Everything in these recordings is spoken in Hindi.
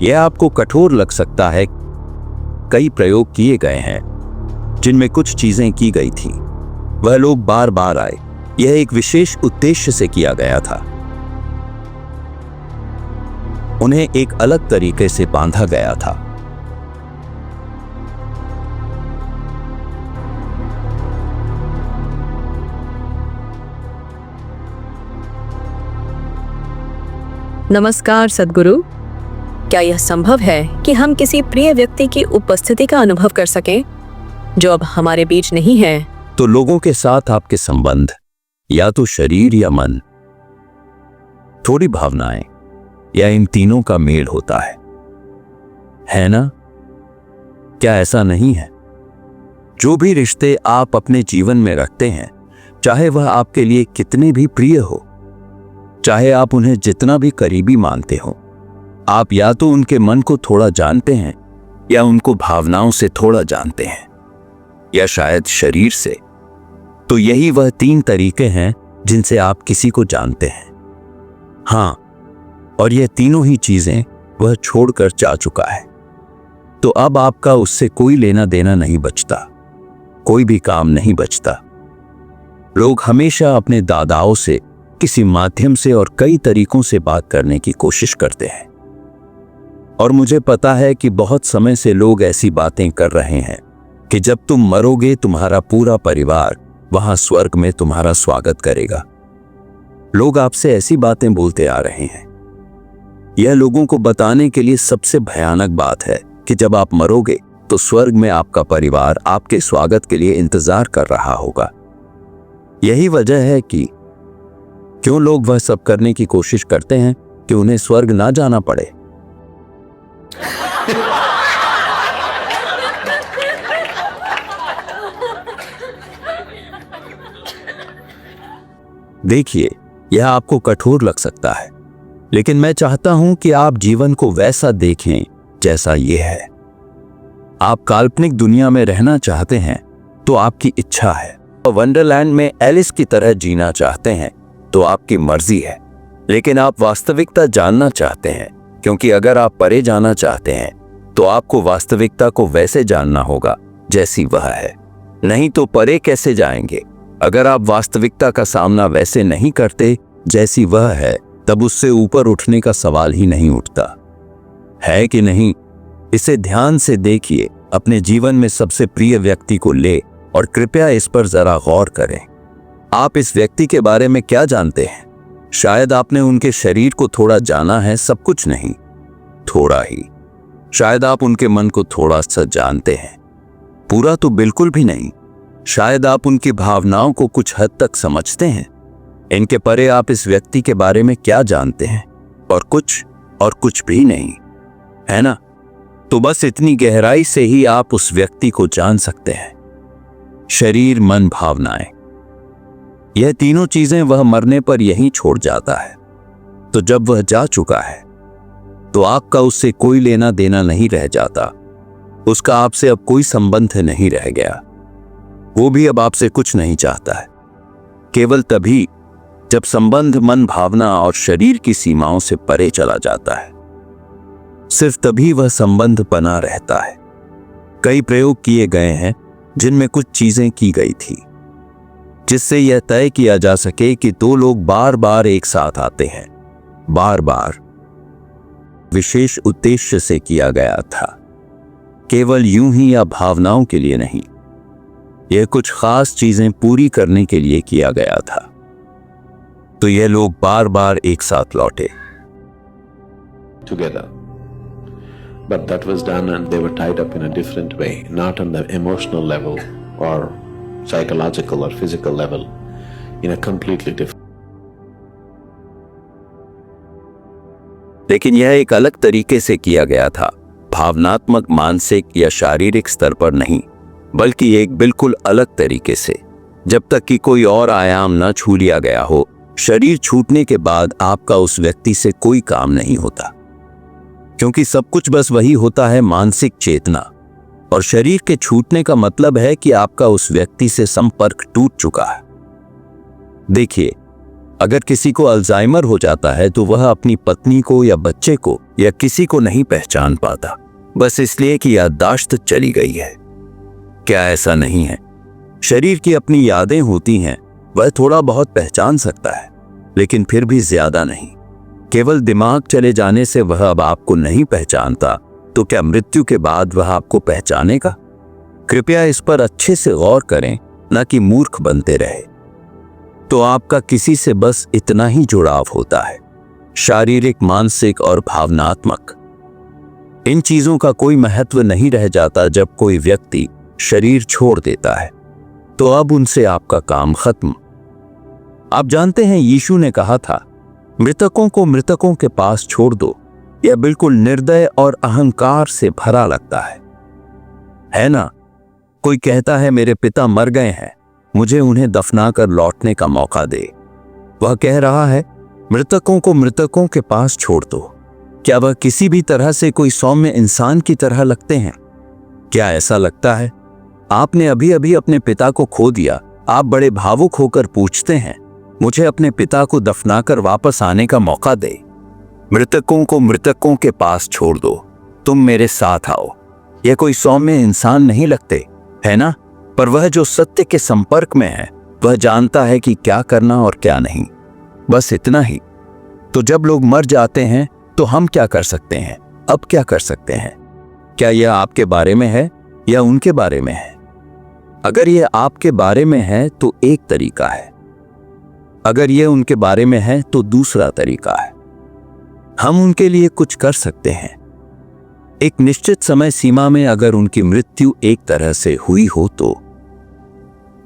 यह आपको कठोर लग सकता है। कई प्रयोग किए गए हैं जिनमें कुछ चीजें की गई थी। वह लोग बार बार आए। यह एक विशेष उद्देश्य से किया गया था। उन्हें एक अलग तरीके से बांधा गया था। नमस्कार सद्गुरु। क्या यह संभव है कि हम किसी प्रिय व्यक्ति की उपस्थिति का अनुभव कर सकें जो अब हमारे बीच नहीं है? तो लोगों के साथ आपके संबंध या तो शरीर या मन, थोड़ी भावनाएं या इन तीनों का मेल होता है ना? क्या ऐसा नहीं है? जो भी रिश्ते आप अपने जीवन में रखते हैं, चाहे वह आपके लिए कितने भी प्रिय हो, चाहे आप उन्हें जितना भी करीबी मानते हो, आप या तो उनके मन को थोड़ा जानते हैं या उनको भावनाओं से थोड़ा जानते हैं, या शायद शरीर से। तो यही वह 3 तरीके हैं जिनसे आप किसी को जानते हैं। हाँ, और यह तीनों ही चीजें वह छोड़कर जा चुका है। तो अब आपका उससे कोई लेना देना नहीं बचता, कोई भी काम नहीं बचता। लोग हमेशा अपने दादाओं से किसी माध्यम से और कई तरीकों से बात करने की कोशिश करते हैं। और मुझे पता है कि बहुत समय से लोग ऐसी बातें कर रहे हैं कि जब तुम मरोगे तुम्हारा पूरा परिवार वहां स्वर्ग में तुम्हारा स्वागत करेगा। लोग आपसे ऐसी बातें बोलते आ रहे हैं। यह लोगों को बताने के लिए सबसे भयानक बात है कि जब आप मरोगे तो स्वर्ग में आपका परिवार आपके स्वागत के लिए इंतजार कर रहा होगा। यही वजह है कि क्यों लोग वह सब करने की कोशिश करते हैं कि उन्हें स्वर्ग ना जाना पड़े। देखिए, यह आपको कठोर लग सकता है, लेकिन मैं चाहता हूं कि आप जीवन को वैसा देखें जैसा यह है। आप काल्पनिक दुनिया में रहना चाहते हैं तो आपकी इच्छा है, और वंडरलैंड में एलिस की तरह जीना चाहते हैं तो आपकी मर्जी है। लेकिन आप वास्तविकता जानना चाहते हैं, क्योंकि अगर आप परे जाना चाहते हैं तो आपको वास्तविकता को वैसे जानना होगा जैसी वह है। नहीं तो परे कैसे जाएंगे? अगर आप वास्तविकता का सामना वैसे नहीं करते जैसी वह है, तब उससे ऊपर उठने का सवाल ही नहीं उठता, है कि नहीं? इसे ध्यान से देखिए। अपने जीवन में सबसे प्रिय व्यक्ति को ले और कृपया इस पर जरा गौर करें। आप इस व्यक्ति के बारे में क्या जानते हैं? शायद आपने उनके शरीर को थोड़ा जाना है, सब कुछ नहीं, थोड़ा ही। शायद आप उनके मन को थोड़ा सा जानते हैं, पूरा तो बिल्कुल भी नहीं। शायद आप उनकी भावनाओं को कुछ हद तक समझते हैं। इनके परे आप इस व्यक्ति के बारे में क्या जानते हैं? और कुछ भी नहीं, है ना? तो बस इतनी गहराई से ही आप उस व्यक्ति को जान सकते हैं। शरीर, मन, भावनाएं, यह तीनों चीजें वह मरने पर यहीं छोड़ जाता है। तो जब वह जा चुका है तो आपका उससे कोई लेना देना नहीं रह जाता। उसका आपसे अब कोई संबंध नहीं रह गया। वो भी अब आपसे कुछ नहीं चाहता है। केवल तभी जब संबंध मन, भावना और शरीर की सीमाओं से परे चला जाता है, सिर्फ तभी वह संबंध बना रहता है। कई प्रयोग किए गए हैं जिनमें कुछ चीजें की गई थी जिससे यह तय किया जा सके कि 2 लोग बार बार एक साथ आते हैं। बार बार विशेष उद्देश्य से किया गया था, केवल यूं ही या भावनाओं के लिए नहीं। यह कुछ खास चीजें पूरी करने के लिए किया गया था। तो यह लोग बार बार एक साथ लौटे। Together. But that was done and they were tied up in a different way, not on the emotional level or psychological or physical level, in a completely different. लेकिन यह एक अलग तरीके से किया गया था, भावनात्मक, मानसिक या शारीरिक स्तर पर नहीं, बल्कि एक बिल्कुल अलग तरीके से। जब तक कि कोई और आयाम न छू लिया गया हो, शरीर छूटने के बाद आपका उस व्यक्ति से कोई काम नहीं होता, क्योंकि सब कुछ बस वही होता है, मानसिक चेतना। और शरीर के छूटने का मतलब है कि आपका उस व्यक्ति से संपर्क टूट चुका है। देखिए, अगर किसी को अल्जाइमर हो जाता है तो वह अपनी पत्नी को या बच्चे को या किसी को नहीं पहचान पाता, बस इसलिए कि याददाश्त चली गई है। क्या ऐसा नहीं है? शरीर की अपनी यादें होती हैं, वह थोड़ा बहुत पहचान सकता है, लेकिन फिर भी ज्यादा नहीं। केवल दिमाग चले जाने से वह अब आपको नहीं पहचानता, तो क्या मृत्यु के बाद वह आपको पहचानेगा? कृपया इस पर अच्छे से गौर करें, न कि मूर्ख बनते रहे। तो आपका किसी से बस इतना ही जुड़ाव होता है, शारीरिक, मानसिक और भावनात्मक। इन चीजों का कोई महत्व नहीं रह जाता जब कोई व्यक्ति शरीर छोड़ देता है, तो अब उनसे आपका काम खत्म। आप जानते हैं, यीशु ने कहा था, मृतकों को मृतकों के पास छोड़ दो। यह बिल्कुल निर्दय और अहंकार से भरा लगता है ना? कोई कहता है, मेरे पिता मर गए हैं, मुझे उन्हें दफनाकर लौटने का मौका दे। वह कह रहा है, मृतकों को मृतकों के पास छोड़ दो। क्या वह किसी भी तरह से कोई सौम्य इंसान की तरह लगते हैं? क्या ऐसा लगता है? आपने अभी अभी अपने पिता को खो दिया। आप बड़े भावुक होकर पूछते हैं, मुझे अपने पिता को दफनाकर वापस आने का मौका दे। मृतकों को मृतकों के पास छोड़ दो, तुम मेरे साथ आओ। यह कोई सौम्य इंसान नहीं लगते, है ना? पर वह जो सत्य के संपर्क में है, वह जानता है कि क्या करना और क्या नहीं, बस इतना ही। तो जब लोग मर जाते हैं तो हम क्या कर सकते हैं? अब क्या कर सकते हैं? क्या यह आपके बारे में है या उनके बारे में है? अगर यह आपके बारे में है तो एक तरीका है, अगर यह उनके बारे में है तो दूसरा तरीका है। हम उनके लिए कुछ कर सकते हैं। एक निश्चित समय सीमा में अगर उनकी मृत्यु एक तरह से हुई हो तो,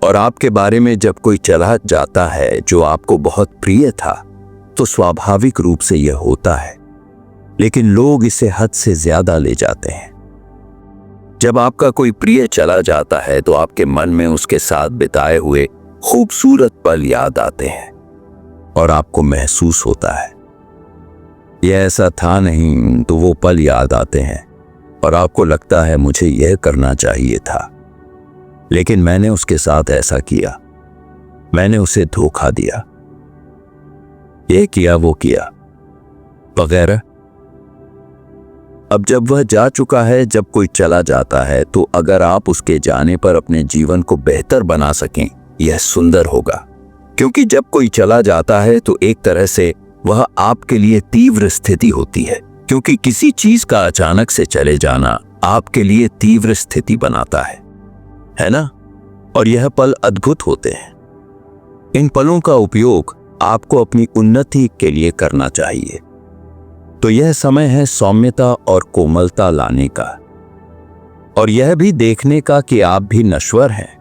और आपके बारे में जब कोई चला जाता है जो आपको बहुत प्रिय था, तो स्वाभाविक रूप से यह होता है, लेकिन लोग इसे हद से ज्यादा ले जाते हैं। जब आपका कोई प्रिय चला जाता है तो आपके मन में उसके साथ बिताए हुए खूबसूरत पल याद आते हैं और आपको महसूस होता है, यह ऐसा था नहीं, तो वो पल याद आते हैं और आपको लगता है, मुझे यह करना चाहिए था, लेकिन मैंने उसके साथ ऐसा किया, मैंने उसे धोखा दिया, ये किया, वो किया, वगैरह। अब जब वह जा चुका है, जब कोई चला जाता है, तो अगर आप उसके जाने पर अपने जीवन को बेहतर बना सकें, यह सुंदर होगा। क्योंकि जब कोई चला जाता है तो एक तरह से वह आपके लिए तीव्र स्थिति होती है, क्योंकि किसी चीज का अचानक से चले जाना आपके लिए तीव्र स्थिति बनाता है ना? और यह पल अद्भुत होते हैं। इन पलों का उपयोग आपको अपनी उन्नति के लिए करना चाहिए। तो यह समय है सौम्यता और कोमलता लाने का, और यह भी देखने का कि आप भी नश्वर हैं,